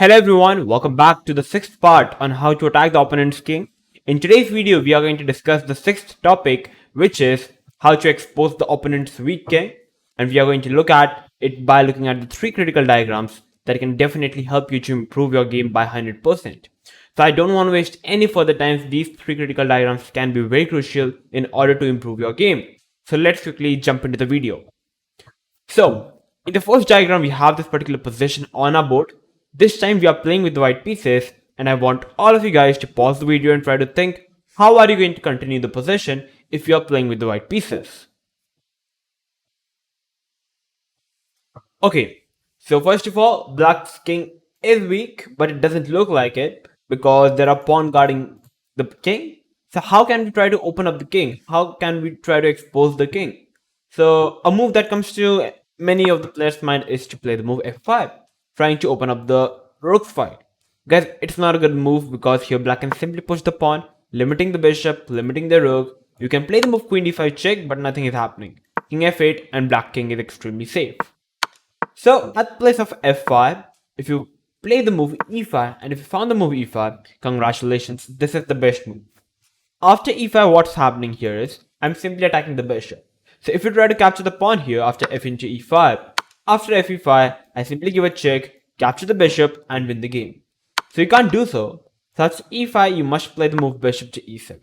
Hello everyone, welcome back to the sixth part on how to attack the opponent's king. In today's video, we are going to discuss the sixth topic, which is how to expose the opponent's weak king. And we are going to look at it by looking at the three critical diagrams that can definitely help you to improve your game by 100%. So I don't want to waste any further time. These three critical diagrams can be very crucial in order to improve your game. So let's quickly jump into the video. So in the first diagram, we have this particular position on our board. This time we are playing with the white pieces, and I want all of you guys to pause the video and try to think, how are you going to continue the position if you are playing with the white pieces? Okay, so first of all, black's king is weak, but it doesn't look like it because there are pawns guarding the king. So how can we try to open up the king? How can we try to expose the king? So a move that comes to many of the players' mind is to play the move f5, trying to open up the rook's fight. Guys, it's not a good move because here black can simply push the pawn, limiting the bishop, limiting the rook. You can play the move queen d5 check, but nothing is happening. King f8 and black king is extremely safe. So at place of f5, if you play the move e5 and if you found the move e5, congratulations, this is the best move. After e5, what's happening here is I'm simply attacking the bishop. So if you try to capture the pawn here after f into e5, after fe5, I simply give a check, capture the bishop and win the game. So you can't do so. So after e5, you must play the move bishop to e7.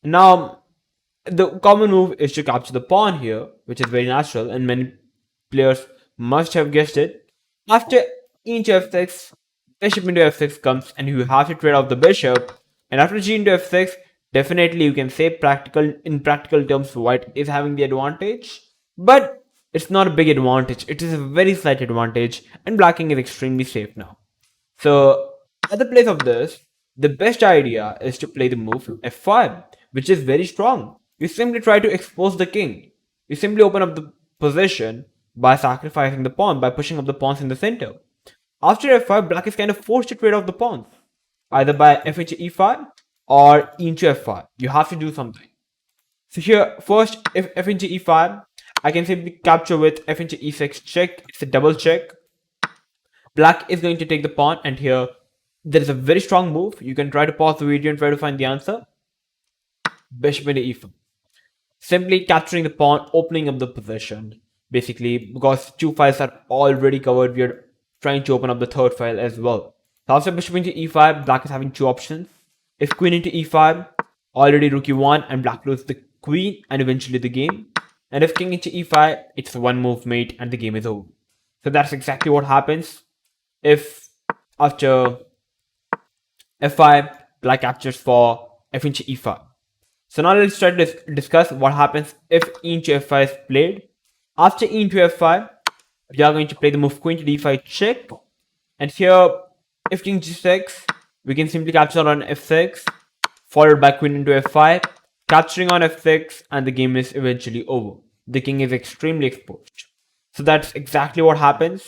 Now, the common move is to capture the pawn here, which is very natural and many players must have guessed it. After e into f6, bishop into f6 comes and you have to trade off the bishop. And after g into f6, definitely you can say in practical terms white is having the advantage. But it's not a big advantage. It is a very slight advantage and black king is extremely safe now. So at the place of this, the best idea is to play the move f5, which is very strong. You simply try to expose the king. You simply open up the position by sacrificing the pawn, by pushing up the pawns in the center. After f5, black is kind of forced to trade off the pawns, either by f into e5 or e into f5. You have to do something. So here, first, if f into e5, I can simply capture with f into e6 check. It's a double check. Black is going to take the pawn, and here there is a very strong move. You can try to pause the video and try to find the answer. Bishop into e5. Simply capturing the pawn, opening up the position. Basically, because two files are already covered, we are trying to open up the third file as well. So after bishop into e5, black is having two options. If queen into e5, already rook e1 and black loses the queen and eventually the game. And if king into e5, it's one move mate and the game is over. So that's exactly what happens if after f5, black captures for f into e5. So now let's try to discuss what happens if e into f5 is played. After e into f5, we are going to play the move queen to d5 check. And here, if king g6, we can simply capture on f6, followed by queen into f5, capturing on f6, and the game is eventually over. The king is extremely exposed. So that's exactly what happens.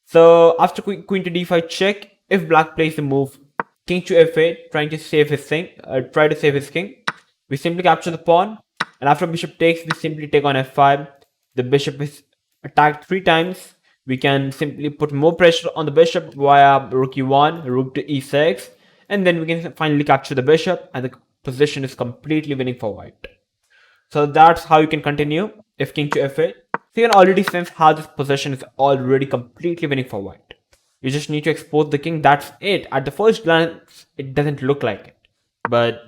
So after queen to d5 check, if black plays the move king to f8, trying to save his king, we simply capture the pawn. And after bishop takes, we simply take on f5. The bishop is attacked 3 times. We can simply put more pressure on the bishop via rook e1, rook to e6, and then we can finally capture the bishop, and the position is completely winning for white. So that's how you can continue if king to f8. So you can already sense how this position is already completely winning for white. You just need to expose the king, that's it. At the first glance, it doesn't look like it. But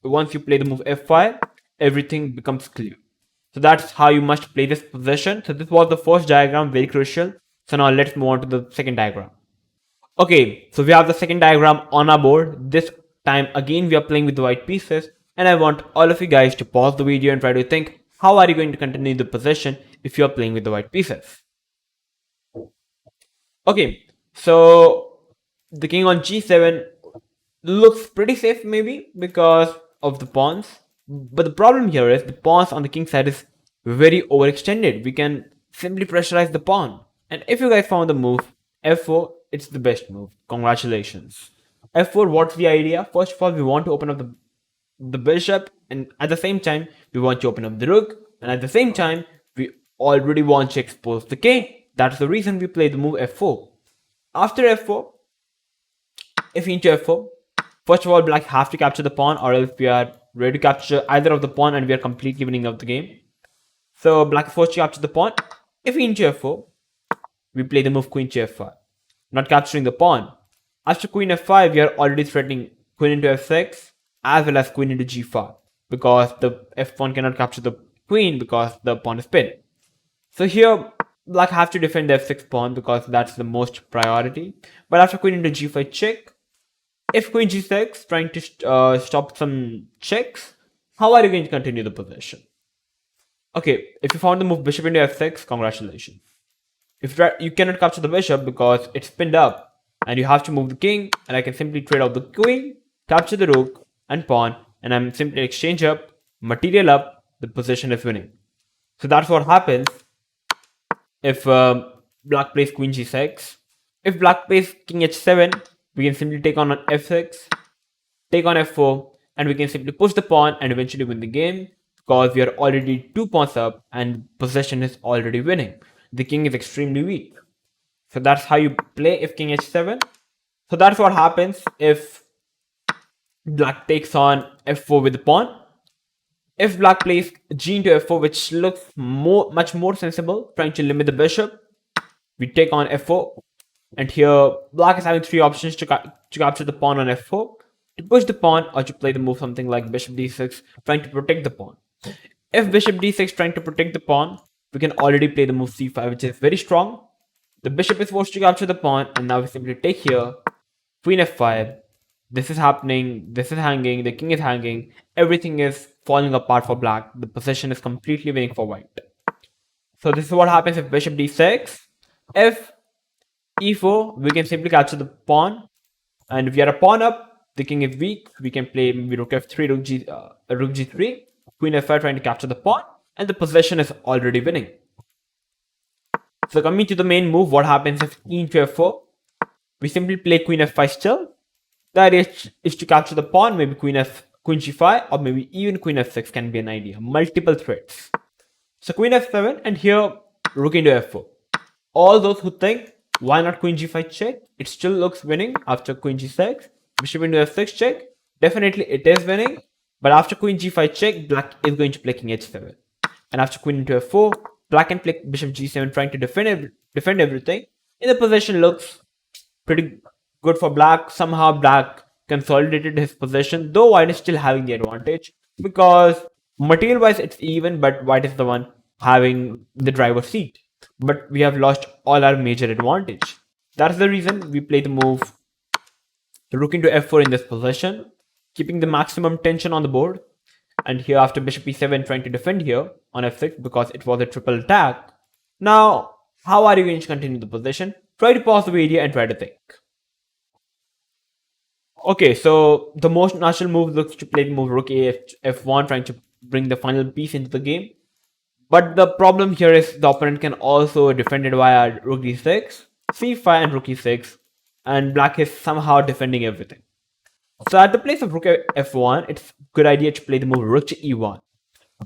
once you play the move f5, everything becomes clear. So that's how you must play this position. So this was the first diagram, very crucial. So now let's move on to the second diagram. Okay, so we have the second diagram on our board. This time again we are playing with the white pieces. And I want all of you guys to pause the video and try to think, how are you going to continue the position if you are playing with the white pieces? Okay, so the king on g7 looks pretty safe maybe because of the pawns. But the problem here is the pawns on the king side is very overextended. We can simply pressurize the pawn. And if you guys found the move f4, it's the best move. Congratulations. f4, what's the idea? First of all, we want to open up the bishop, and at the same time, we want to open up the rook, and at the same time, we already want to expose the king. That's the reason we play the move f4. After f4, if into f4, first of all, black have to capture the pawn, or else we are ready to capture either of the pawn and we are completely winning of the game. So black is forced to capture the pawn. If into f4, we play the move queen to f5, not capturing the pawn. After queen f5, we are already threatening queen into f6 as well as queen into g5 because the f pawn cannot capture the queen because the pawn is pinned. So here, black have to defend the f6 pawn because that's the most priority. But after queen into g5 check, if queen g6 trying to stop some checks, how are you going to continue the position? Okay, if you found the move bishop into f6, congratulations. If you cannot capture the bishop because it's pinned up and you have to move the king, and I can simply trade out the queen, capture the rook and pawn, and I'm simply exchange up, material up, the position is winning. So that's what happens if black plays queen g6. If black plays king h7, we can simply take on f6, take on f4, and we can simply push the pawn and eventually win the game because we are already 2 pawns up and possession is already winning. The king is extremely weak. So that's how you play if king h7. So that's what happens if black takes on f4 with the pawn. If black plays g into f4, which looks much more sensible, trying to limit the bishop, we take on f4. And here, black is having 3 options to capture the pawn on f4, to push the pawn, or to play the move something like bishop d6, trying to protect the pawn. If bishop d6 trying to protect the pawn, we can already play the move c5, which is very strong. The bishop is forced to capture the pawn, and now we simply take here, queen f5. This is happening, this is hanging, the king is hanging, everything is falling apart for black. The position is completely winning for white. So this is what happens if bishop d6. If e4, we can simply capture the pawn, and if we are a pawn up, the king is weak, we can play maybe rook f3, rook g3, queen f5 trying to capture the pawn, and the possession is already winning. So coming to the main move, what happens if e into f4? We simply play queen f5 still. The idea is to capture the pawn, maybe queen g5, or maybe even queen f6 can be an idea. Multiple threats. So queen f7, and here rook into f4. All those who think, why not queen g5 check? It still looks winning after queen g6. Bishop into f6 check. Definitely it is winning. But after queen g5 check, black is going to play king h7. And after queen into f4, black can play bishop g7 trying to defend everything. And the position looks pretty good for black. Somehow black consolidated his position, though white is still having the advantage. Because material wise it's even, but white is the one having the driver's seat. But we have lost all our major advantage. That's the reason we play the move rook into f4 in this position, keeping the maximum tension on the board. And here after bishop e7 trying to defend here on f6 because it was a triple attack. Now, how are you going to continue the position? Try to pause the video and try to think. Okay, so the most natural move looks to play the move rook f1 trying to bring the final piece into the game. But the problem here is the opponent can also defend it via rook d6, c5 and rook e6, and black is somehow defending everything. So at the place of rook f1, it's a good idea to play the move rook to e1.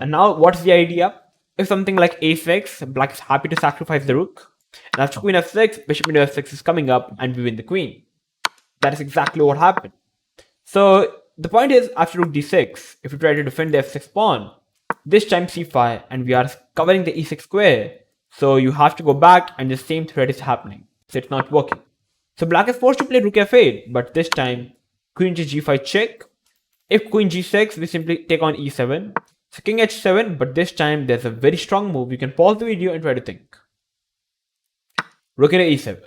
And now what's the idea? If something like a6, black is happy to sacrifice the rook. And after queen f6, bishop into f6 is coming up and we win the queen. That is exactly what happened. So the point is, after rook d6, if you try to defend the f6 pawn, this time c5 and we are covering the e6 square. So you have to go back and the same threat is happening. So it's not working. So black is forced to play rook f8, but this time queen to g5 check. If queen g6, we simply take on e7. So king h7, but this time there's a very strong move. You can pause the video and try to think. Rook into e7.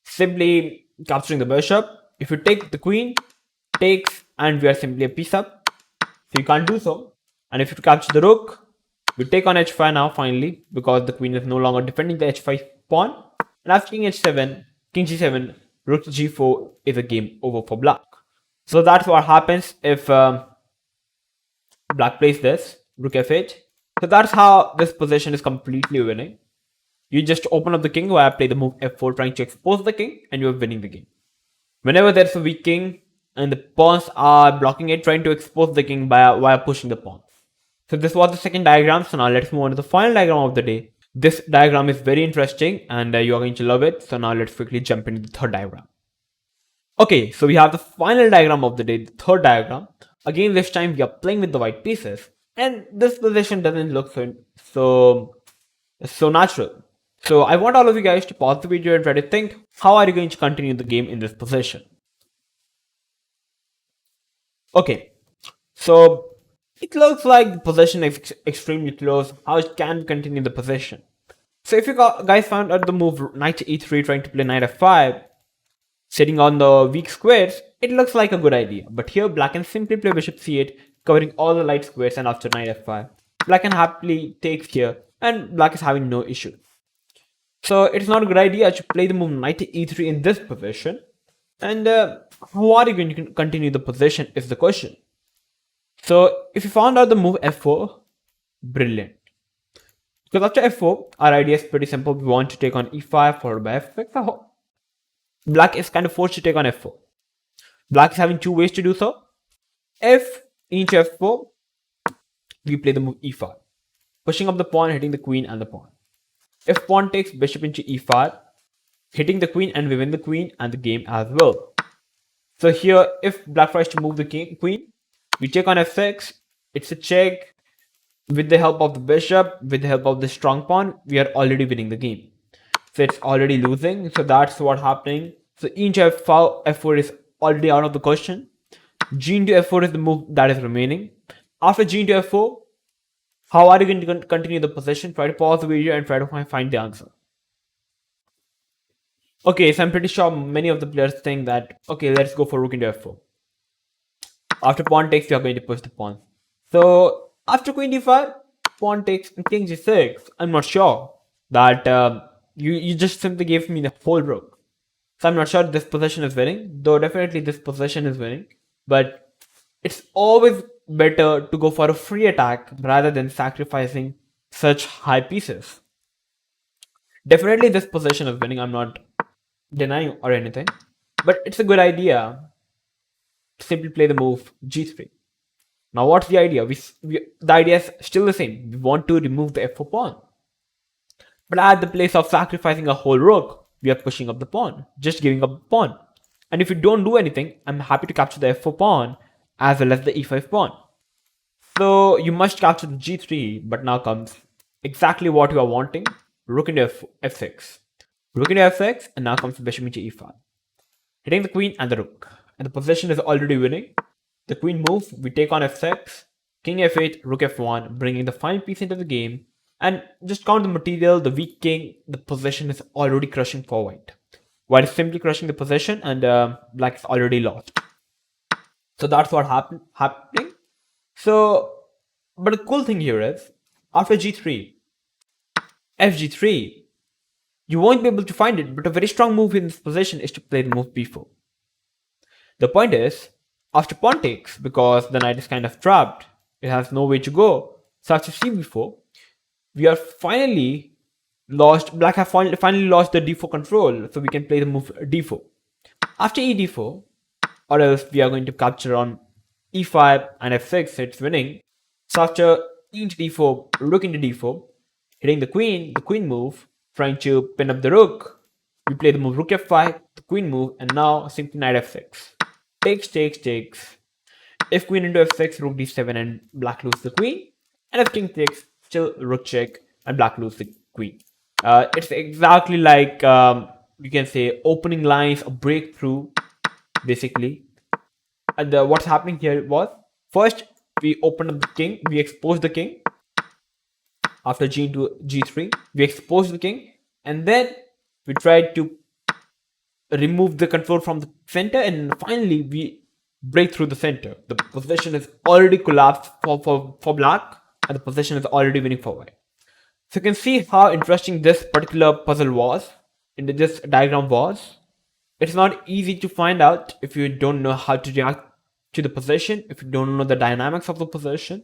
Simply capturing the bishop. If you take the queen, takes, and we are simply a piece up. So you can't do so. And if you capture the rook, we take on h5 now finally, because the queen is no longer defending the h5 pawn. And after king h7, king g7, rook to g4 is a game over for black. So that's what happens if black plays this, rook f8. So that's how this position is completely winning. You just open up the king while I play the move f4 trying to expose the king and you're winning the game. Whenever there's a weak king and the pawns are blocking it, trying to expose the king via pushing the pawns. So this was the second diagram. So now let's move on to the final diagram of the day. This diagram is very interesting and you are going to love it. So now let's quickly jump into the third diagram. Okay, so we have the final diagram of the day, the third diagram. Again, this time we are playing with the white pieces, and this position doesn't look so natural. So I want all of you guys to pause the video and try to think, how are you going to continue the game in this position? Okay, so it looks like the position is extremely close. How can we continue the position? So if you guys found out the move knight to e3 trying to play knight f5, sitting on the weak squares, it looks like a good idea. But here black can simply play bishop c8, covering all the light squares, and after knight f5, black can happily take here, and black is having no issue. So it's not a good idea to play the move knight to e3 in this position. And how are you going to continue the position is the question. So if you found out the move f4, brilliant. Because after f4, our idea is pretty simple. We want to take on e5 followed by f6. Black is kind of forced to take on f4. Black is having two ways to do so. If into f4, we play the move e5, pushing up the pawn, hitting the queen and the pawn. If pawn takes bishop into e5, hitting the queen, and we win the queen and the game as well. So here, if black tries to move the queen, we take on f6. It's a check. With the help of the bishop, with the help of the strong pawn, we are already winning the game. So it's already losing. So that's what's happening. So e into f4 is already out of the question. G into f4 is the move that is remaining. After g into f4, how are you going to continue the position? Try to pause the video and try to find the answer. Okay, so I'm pretty sure many of the players think that, okay, let's go for rook into f4. After pawn takes, we are going to push the pawn. So after queen d5, pawn takes and king g6. I'm not sure that you just simply gave me the whole rook. So I'm not sure this position is winning, though definitely this position is winning. But it's always better to go for a free attack rather than sacrificing such high pieces. Definitely this position is winning, I'm not denying or anything. But it's a good idea to simply play the move g3. Now what's the idea? The idea is still the same. We want to remove the f4 pawn. But at the place of sacrificing a whole rook, we are pushing up the pawn, just giving up the pawn. And if you don't do anything, I'm happy to capture the f4 pawn as well as the e5 pawn. So you must capture the g3, but now comes exactly what you are wanting. Rook into f6. Rook into f6, and now comes the bishop into e5. Hitting the queen and the rook. And the position is already winning. The queen moves, we take on f6, king f8, rook f1, bringing the final piece into the game. And just count the material, the weak king, the position is already crushing for white. White is simply crushing the position, and black is already lost. So that's what happening. So, but the cool thing here is, after g3, fg3, you won't be able to find it, but a very strong move in this position is to play the move b4. The point is, after pawn takes, because the knight is kind of trapped, it has no way to go. So after cb4, we are finally lost. Black have finally lost the d4 control, so we can play the move d4. After e d4, or else we are going to capture on e5 and f6. It's winning. So after e into d4, rook into d4, hitting the queen move, trying to pin up the rook. We play the move rook f5, the queen move, and now simply knight f6. Takes. If queen into f6, rook d7, and black loses the queen. And if king takes, still rook check, and black loses the queen. It's exactly like, you can say, opening lines, a breakthrough, basically. And what's happening here was, first, we opened up the king, we exposed the king. After g into g3, we exposed the king. And then we tried to remove the control from the center, and finally we break through the center. The position is already collapsed for black, and the position is already winning for white. So you can see how interesting this particular puzzle was, this diagram was. It's not easy to find out if you don't know how to react to the position, if you don't know the dynamics of the position.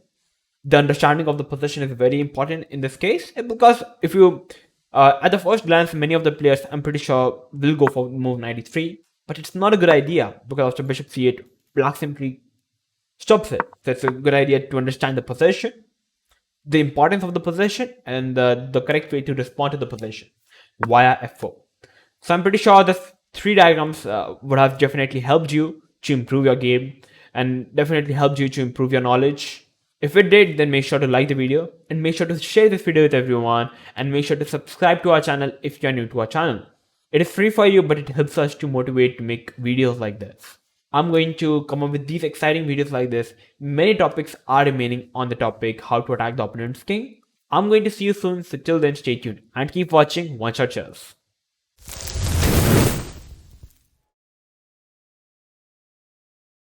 The understanding of the position is very important in this case, because if you at the first glance, many of the players, I'm pretty sure, will go for move 93, but it's not a good idea, because after bishop c8, black simply stops it. So it's a good idea to understand the position, the importance of the position, and the correct way to respond to the position via f4. So I'm pretty sure this Three diagrams would have definitely helped you to improve your game and definitely helped you to improve your knowledge. If it did, then make sure to like the video and make sure to share this video with everyone and make sure to subscribe to our channel if you're new to our channel. It is free for you, but it helps us to motivate to make videos like this. I'm going to come up with these exciting videos like this. Many topics are remaining on the topic how to attack the opponent's king. I'm going to see you soon, so till then stay tuned and keep watching OneShot Chess.